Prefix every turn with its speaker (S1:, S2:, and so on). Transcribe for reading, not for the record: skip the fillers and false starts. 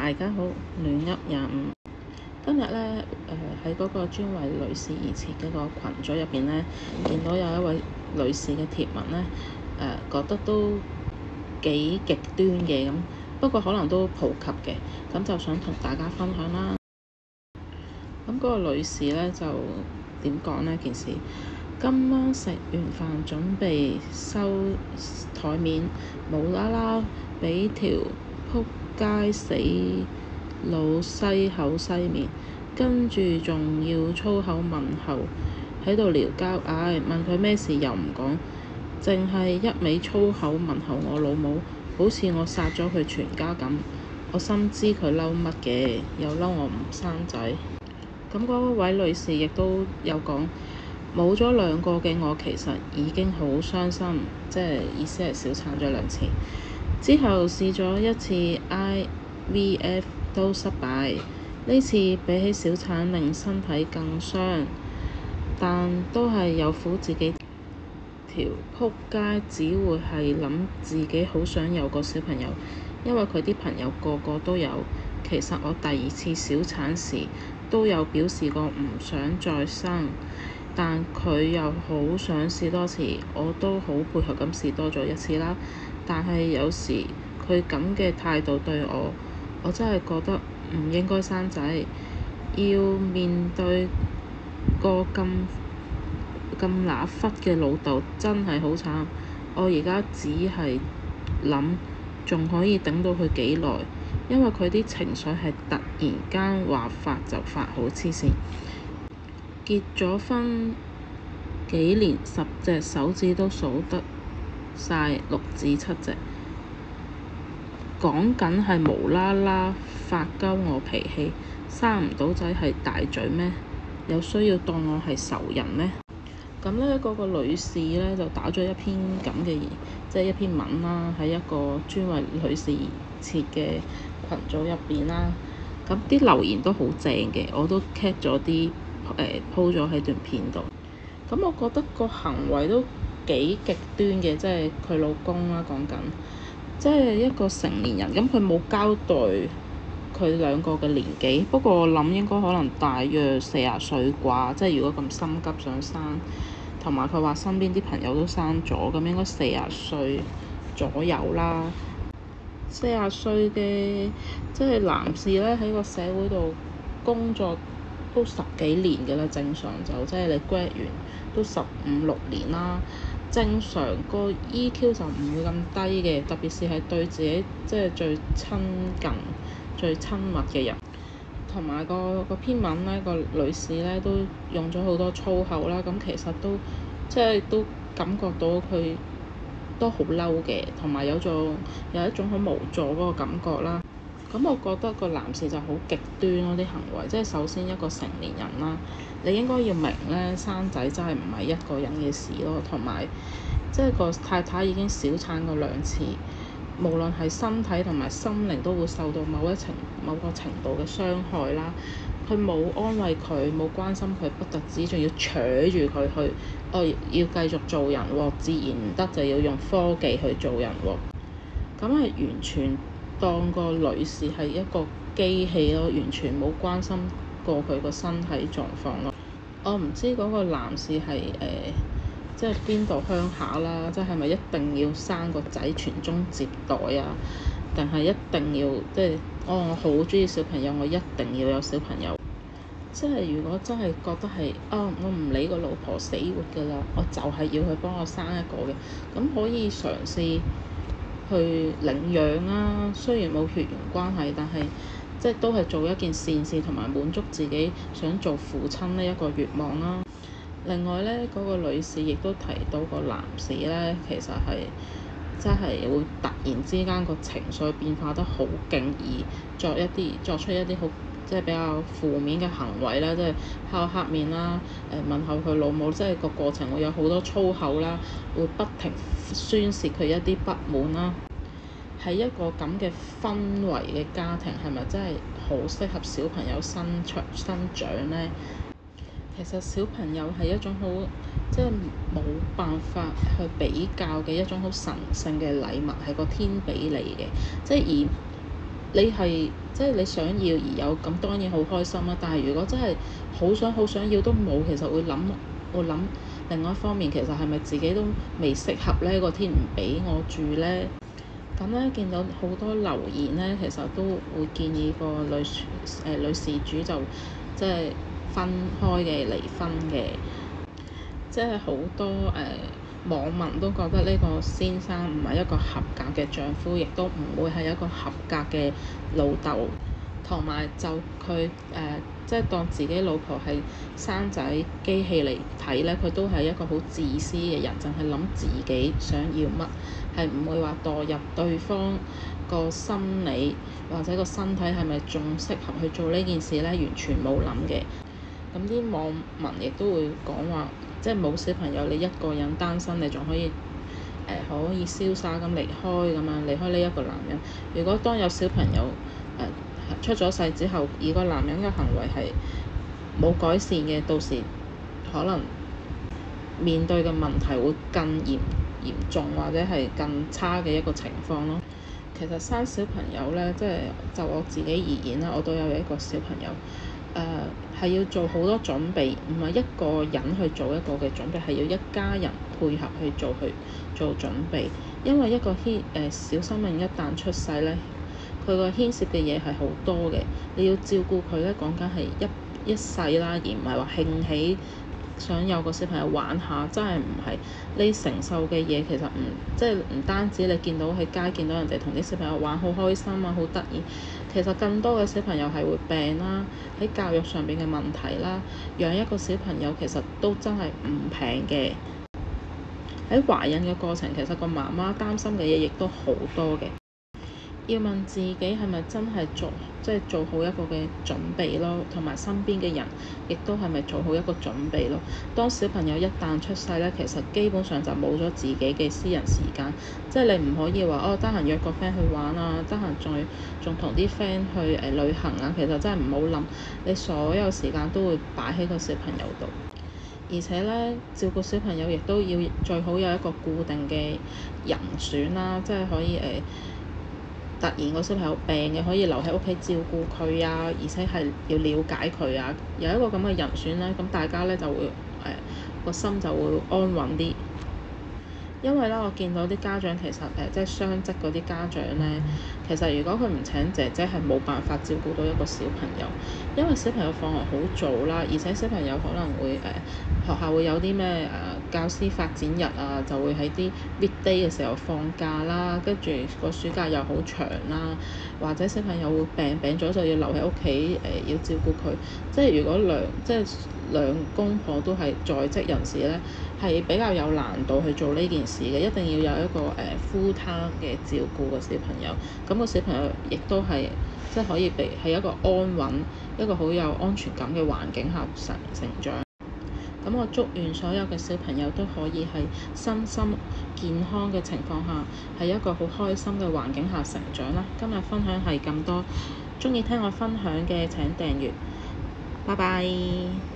S1: 大家好，亂噏25。今日咧，喺嗰個專為女士而設嘅個群組入邊咧，見到有一位女士嘅貼文咧，覺得都幾極端嘅咁，不過可能都普及嘅，咁就想同大家分享啦。咁嗰個女士咧就點講呢件事？今晚食完飯準備收台面，無啦啦俾條仆街死佬西口西面，跟住仲要粗口問候，喺度撩交，問佢咩事又唔講，淨係一味粗口問候我老母，好似我殺咗佢全家咁。我深知佢嬲乜嘅，又嬲我唔生仔。咁嗰位女士亦都有講，冇咗兩個嘅我其實已經好傷心，即係意思係小產咗2次，之後試咗1次 IVF 都失敗，呢次比起小產令身體更傷，但都係有苦自己條仆街，只會係諗自己好想有個小朋友，因為佢啲朋友個個都有。其實我第2次小產時都有表示過唔想再生，但佢又好想試多次，我都好配合咁試多咗1次啦。但係有時佢咁嘅態度對我，我真係覺得唔應該生仔，要面對個咁乸忽嘅老豆真係好慘。我而家只係諗仲可以等到佢幾耐，因為佢啲情緒係突然間話發就發，好黐線。結咗婚幾年，10隻手指都數得晒6至7隻。講緊係無啦啦發鳩我脾氣，生唔到仔係大罪咩？有需要當我係仇人咩？咁呢嗰個女士呢，就打咗一篇咁嘅，即係一篇文啦，喺一個專為女士而設嘅群組入邊啦。咁啲留言都好正嘅，我都 cap 咗啲鋪咗喺段片度。咁我覺得個行為都幾極端嘅，即係佢老公啦講緊，即係一個成年人，咁佢冇交代佢兩個嘅年紀，不過我諗應該可能大約40歲啩，即係如果咁心急想生，同埋佢話身邊啲朋友都生咗，咁應該40歲左右啦。40歲嘅即係男士咧，喺個社會度工作都10幾年嘅啦，正常就即係你 grad 完都15、16年啦。正常個 EQ 就唔會咁低嘅，特別是係對自己即係最親近、最親密嘅人。同埋個篇文呢，個女士呢都用咗好多粗口啦，咁其實都即係都感覺到佢都好嬲嘅，同埋有一種好無助嗰個感覺啦。咁我覺得個男士就好極端嗰啲行為，即係首先一個成年人啦，你應該要明呢，生仔真係唔係一個人嘅事咯，同埋即係個太太已經小產過2次，無論係身體同埋心靈都會受到某個程度嘅傷害啦。佢冇安慰佢，冇關心佢，不特止，仲要扯住佢去，要繼續做人喎，自然唔得就要用科技去做人喎。咁係完全當個女士係一個機器咯，完全冇關心過佢個身體狀況咯。我唔知嗰個男士係即係邊度鄉下啦，即係咪一定要生個仔傳宗接代啊？定係一定要即係我好鍾意小朋友，我一定要有小朋友。即係如果真係覺得係我唔理個老婆死活㗎啦，我就係要佢幫我生一個嘅，咁可以嘗試去領養啊。雖然冇血緣關係，但係即係都係做一件善事，同埋滿足自己想做父親呢一個願望啦。另外呢，嗰個女士亦都提到個男士呢，其實係即係會突然之間個情緒變化得好勁，而作出一啲好即係比較負面嘅行為啦，即係敲黑面啦，問候佢老母，即係個過程會有好多粗口啦，會不停宣泄佢一啲不滿啦。喺一個咁嘅氛圍嘅家庭，係咪真係好適合小朋友生長呢？其實小朋友係一種好即係冇辦法去比較嘅一種好神聖嘅禮物，係個天俾你嘅。即係你係即係你想要而有，咁當然好開心啦。但係如果真係好想要都冇，其實會諗另外一方面，其實係咪自己都未適合呢？個天唔俾我住呢？咁咧見到好多留言咧，其實都會建議個女事主就即係分開嘅、離婚嘅。即係好多網民都覺得呢個先生唔係一個合格嘅丈夫，亦都唔會係一個合格嘅老豆，同埋就佢即係當自己老婆係生仔機器嚟睇咧，佢都係一個好自私嘅人，淨係諗自己想要乜，係唔會話墮入對方個心理或者個身體係咪仲適合去做呢件事咧，完全冇諗嘅。咁啲網民亦都會講話，即係冇小朋友，你一個人單身，你仲可以可以瀟灑咁離開咁樣，離開呢一個男人。如果當有小朋友出咗世之後，而個男人嘅行為係冇改善嘅，到時可能面對嘅問題會更嚴重，或者係更差嘅一個情況咯。其實生小朋友咧，即係就我自己而言啦，我都有一個小朋友。係要做好多準備，唔係一個人去做一個嘅準備，係要一家人配合去做準備。因為一個小生命一旦出世咧，佢個牽涉嘅嘢係好多嘅，你要照顧佢咧，講緊係一世啦，而唔係話興起想有個小朋友玩下，真係唔係。你承受嘅嘢其實即係唔單止你見到喺街見到人哋同啲小朋友玩好開心啊，好得意。其實更多嘅小朋友係會病啦，喺教育上邊嘅問題啦，養一個小朋友其實都真係唔平嘅。喺懷孕嘅過程，其實個媽媽擔心嘅嘢亦都好多嘅。要問自己係咪真係做好一個嘅準備咯，同埋身邊嘅人亦都係咪做好一個準備咯。當小朋友一旦出世咧，其實基本上就冇咗自己嘅私人時間，即係你唔可以話得閒約個 friend 去玩啊，得閒仲同啲 friend 去旅行啊。其實真係唔好諗，你所有時間都會擺喺個小朋友度，而且咧照顧小朋友亦都要最好有一個固定嘅人選啦，即係可以突然個小朋友病嘅，可以留喺屋企照顧佢啊，而且係要了解佢啊，有一個咁嘅人選咧，咁大家咧就會個心就會安穩啲。因為咧，我見到啲家長其實即係雙職嗰啲家長咧，其實如果佢唔請姐姐，係冇辦法照顧到一個小朋友，因為小朋友放學好早啦，而且小朋友可能會學校會有啲咩教師發展日啊，就會喺啲 weekday 嘅時候放假啦，跟住個暑假又好長啦，或者小朋友會病咗就要留喺屋企要照顧佢，即係如果兩公婆都係在職人士咧，係比較有難度去做呢件事嘅，一定要有一個full time 嘅照顧個小朋友，咁個小朋友亦都係即係可以喺一個安穩、一個好有安全感嘅環境下成長。咁我祝願所有嘅小朋友都可以喺身心健康嘅情況下，喺一個好開心嘅環境下成長啦。今日分享係咁多，鍾意聽我分享嘅請訂閱，拜拜。